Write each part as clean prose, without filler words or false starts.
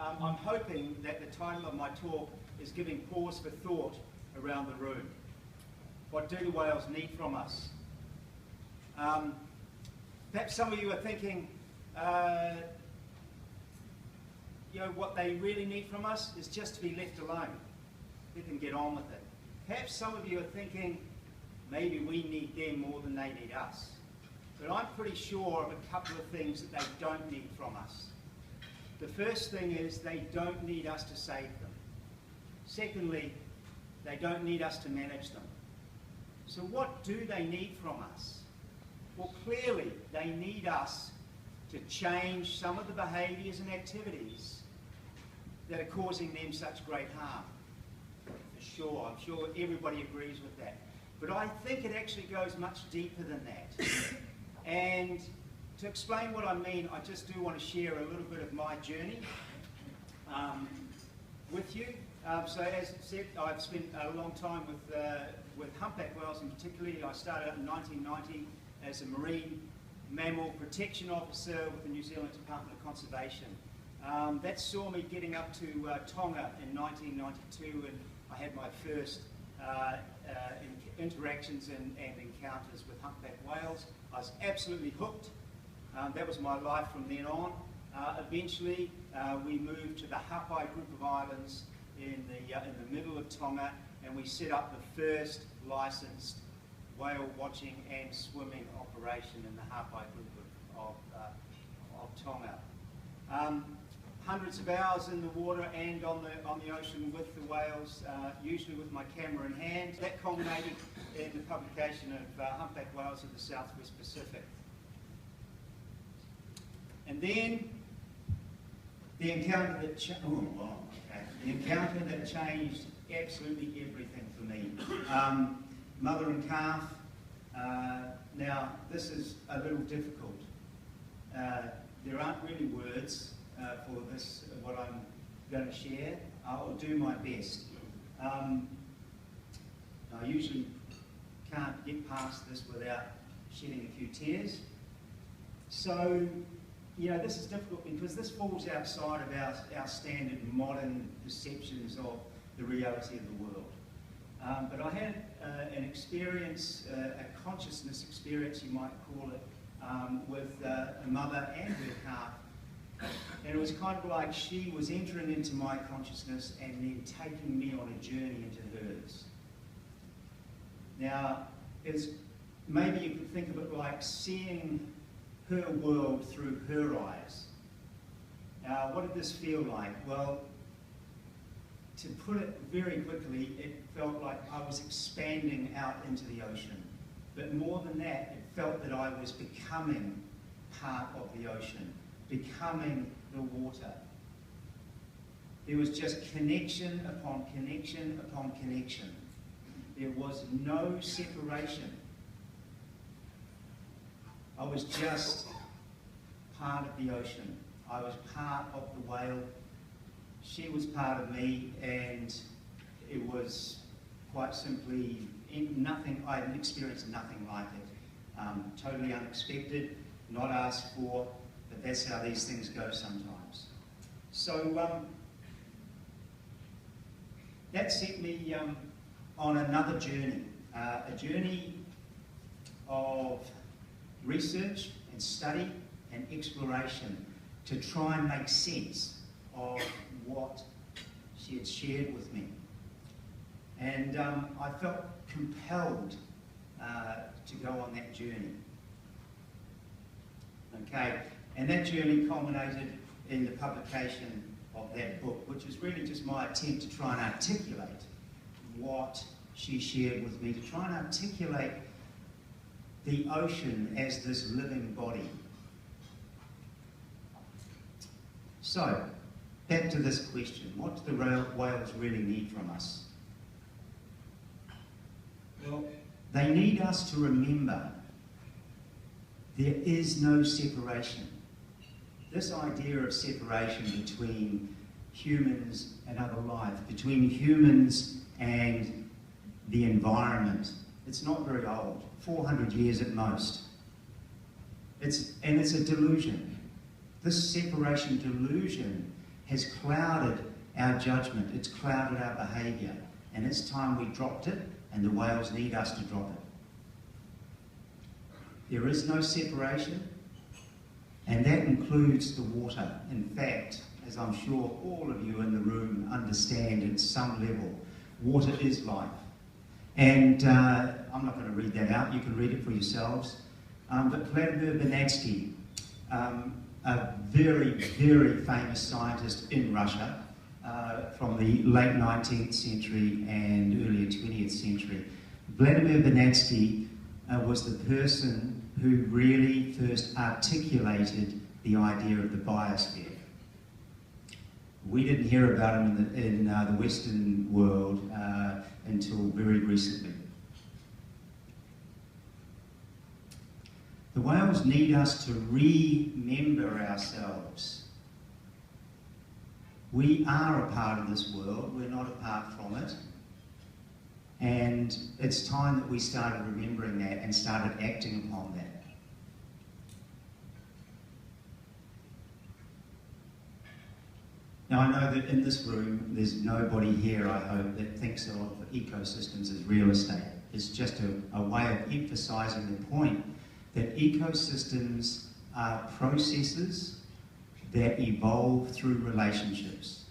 I'm hoping that the title of my talk is giving pause for thought around the room. What do the whales need from us? Perhaps some of you are thinking, what they really need from us is just to be left alone. Let them get on with it. Perhaps some of you are thinking, maybe we need them more than they need us. But I'm pretty sure of a couple of things that they don't need from us. The first thing is they don't need us to save them. Secondly, they don't need us to manage them. So what do they need from us? Well, clearly they need us to change some of the behaviours and activities that are causing them such great harm. For sure, I'm sure everybody agrees with that. But I think it actually goes much deeper than that. And to explain what I mean, I just do want to share a little bit of my journey with you. So as I said, I've spent a long time with humpback whales, and particularly I started out in 1990 as a marine mammal protection officer with the New Zealand Department of Conservation. That saw me getting up to Tonga in 1992, and I had my first interactions and encounters with humpback whales. I was absolutely hooked. That was my life from then on. Eventually, we moved to the Ha'apai group of islands in the middle of Tonga, and we set up the first licensed whale watching and swimming operation in the Hervey Bay of Tonga. Hundreds of hours in the water and on the ocean with the whales, usually with my camera in hand. That culminated in the publication of humpback whales of the Southwest Pacific. And then the encounter that changed absolutely everything for me. Mother and calf. Now, this is a little difficult. There aren't really words for this, what I'm going to share. I'll do my best. I usually can't get past this without shedding a few tears. So, this is difficult because this falls outside of our standard modern perceptions of the reality of the world. But I had an experience, a consciousness experience, you might call it, with a mother and her calf. And it was kind of like she was entering into my consciousness and then taking me on a journey into hers. Now, maybe you could think of it like seeing her world through her eyes. Now, what did this feel like? Well, to put it very quickly, it felt like I was expanding out into the ocean. But more than that, it felt that I was becoming part of the ocean, becoming the water. There was just connection upon connection upon connection. There was no separation. I was just part of the ocean. I was part of the whale. She was part of me, and it was quite simply nothing. I had experienced nothing like it. Totally unexpected, not asked for, but that's how these things go sometimes. So that set me on another journey, a journey of research and study and exploration to try and make sense of what she had shared with me. And I felt compelled to go on that journey. Okay, and that journey culminated in the publication of that book, which was really just my attempt to try and articulate what she shared with me, to try and articulate the ocean as this living body. So, back to this question, what do the whales really need from us? Well, they need us to remember there is no separation. This idea of separation between humans and other life, between humans and the environment, it's not very old, 400 years at most. And it's a delusion. This separation delusion has clouded our judgment, it's clouded our behaviour, and it's time we dropped it, and the whales need us to drop it. There is no separation, and that includes the water. In fact, as I'm sure all of you in the room understand at some level, water is life. And I'm not going to read that out, you can read it for yourselves. But Vladimir Bernatsky, a very, very famous scientist in Russia from the late 19th century and earlier 20th century. Vladimir Bernatsky was the person who really first articulated the idea of the biosphere. We didn't hear about him in the Western world until very recently. The whales need us to remember ourselves. We are a part of this world, we're not apart from it. And it's time that we started remembering that and started acting upon that. Now I know that in this room, there's nobody here, I hope, that thinks of ecosystems as real estate. It's just a way of emphasising the point that ecosystems are processes that evolve through relationships.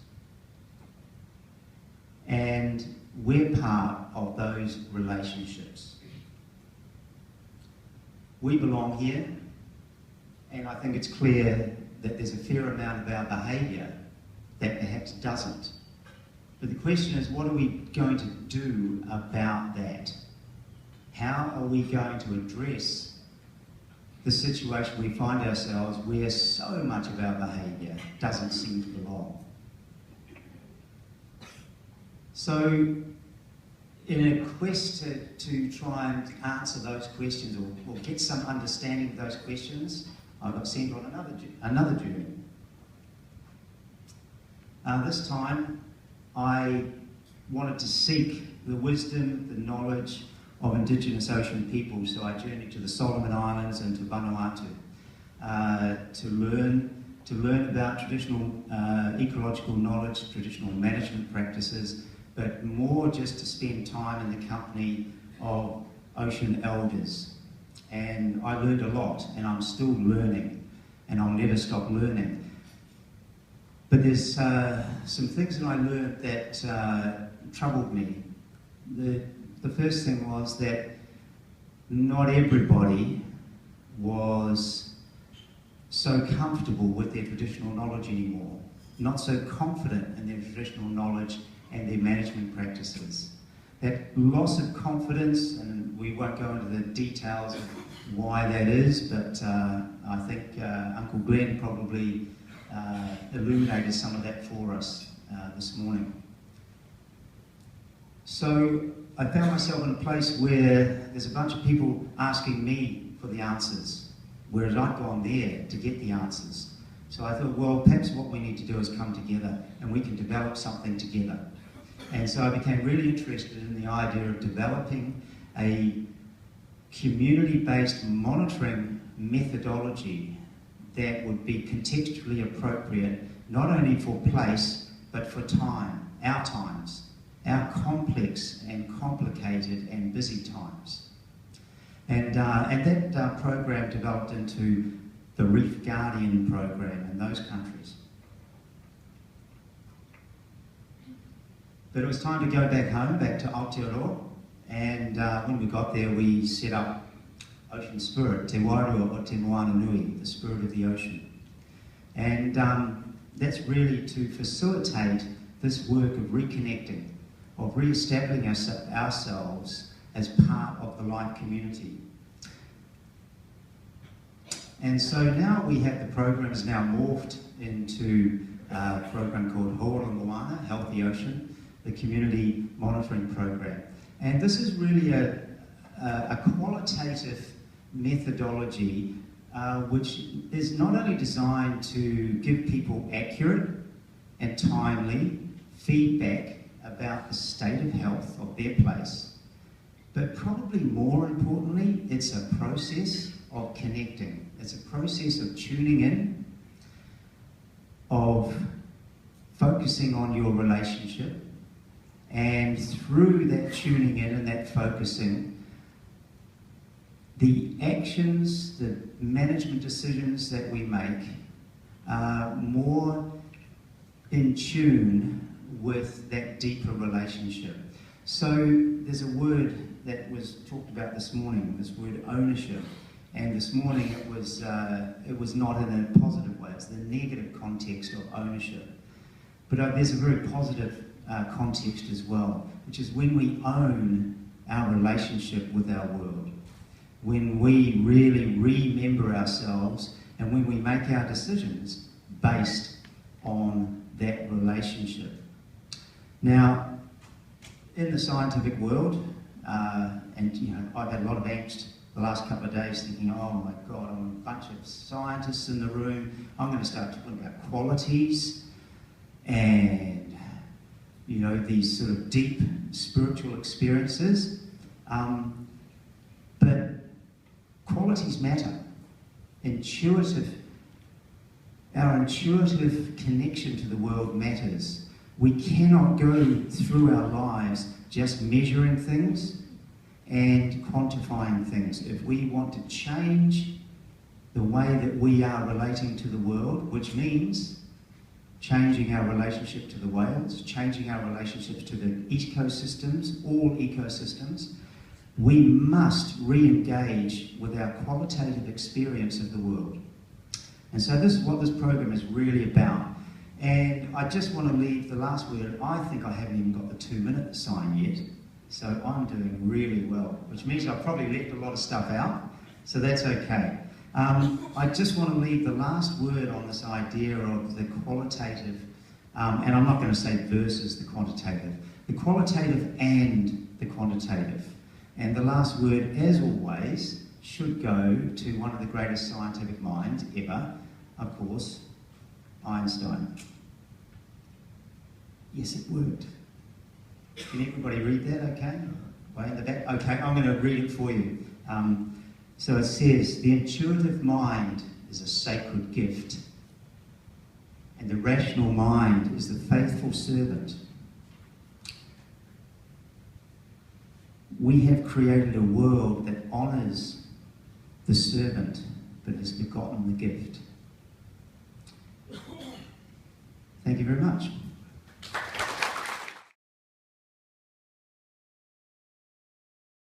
And we're part of those relationships. We belong here, and I think it's clear that there's a fair amount of our behaviour that perhaps doesn't. But the question is, what are we going to do about that? How are we going to address the situation we find ourselves where so much of our behaviour doesn't seem to belong? So, in a quest to try and answer those questions or get some understanding of those questions, I got sent on another journey. This time, I wanted to seek the wisdom, the knowledge of Indigenous ocean peoples, so I journeyed to the Solomon Islands and to Vanuatu to learn about traditional ecological knowledge, traditional management practices, but more just to spend time in the company of ocean elders. And I learned a lot, and I'm still learning, and I'll never stop learning. But there's some things that I learned that troubled me. The first thing was that not everybody was so comfortable with their traditional knowledge anymore, not so confident in their traditional knowledge and their management practices. That loss of confidence, and we won't go into the details of why that is, but I think Uncle Glenn probably illuminated some of that for us this morning. So I found myself in a place where there's a bunch of people asking me for the answers, whereas I'd gone there to get the answers. So I thought, well, perhaps what we need to do is come together and we can develop something together. And so I became really interested in the idea of developing a community-based monitoring methodology that would be contextually appropriate, not only for place, but for time, our times, our complex and complicated and busy times. And that program developed into the Reef Guardian program in those countries. But it was time to go back home, back to Aotearoa, and when we got there we set up Ocean Spirit, Tewairuaotemoananui-oceanspirit, the spirit of the ocean. And that's really to facilitate this work of reconnecting, of re-establishing ourselves as part of the life community. And so now we have the program is now morphed into a program called Ho'ola Moana, Healthy Ocean, the community monitoring program. And this is really a qualitative methodology which is not only designed to give people accurate and timely feedback about the state of health of their place, but probably more importantly, it's a process of connecting. It's a process of tuning in, of focusing on your relationship, and through that tuning in and that focusing, the actions, the management decisions that we make are more in tune with that deeper relationship. So there's a word that was talked about this morning, this word ownership. And this morning it was not in a positive way, it's the negative context of ownership. But there's a very positive context as well, which is when we own our relationship with our world, when we really remember ourselves, and when we make our decisions based on that relationship. Now, in the scientific world, and you know, I've had a lot of angst the last couple of days thinking, oh my God, I'm a bunch of scientists in the room, I'm going to start talking about qualities and, you know, these sort of deep spiritual experiences. But qualities matter. Our intuitive connection to the world matters. We cannot go through our lives just measuring things and quantifying things. If we want to change the way that we are relating to the world, which means changing our relationship to the whales, changing our relationships to the ecosystems, all ecosystems, we must re-engage with our qualitative experience of the world. And so this is what this program is really about. And I just want to leave the last word. I think I haven't even got the 2-minute sign yet. So I'm doing really well, which means I've probably left a lot of stuff out. So that's okay. I just want to leave the last word on this idea of the qualitative, and I'm not going to say versus the quantitative and the quantitative. And the last word, as always, should go to one of the greatest scientific minds ever, of course, Einstein. Yes, it worked. Can everybody read that okay? Way in the back? Okay, I'm going to read it for you. So it says, the intuitive mind is a sacred gift, and the rational mind is the faithful servant. We have created a world that honours the servant, but has forgotten the gift. Thank you very much.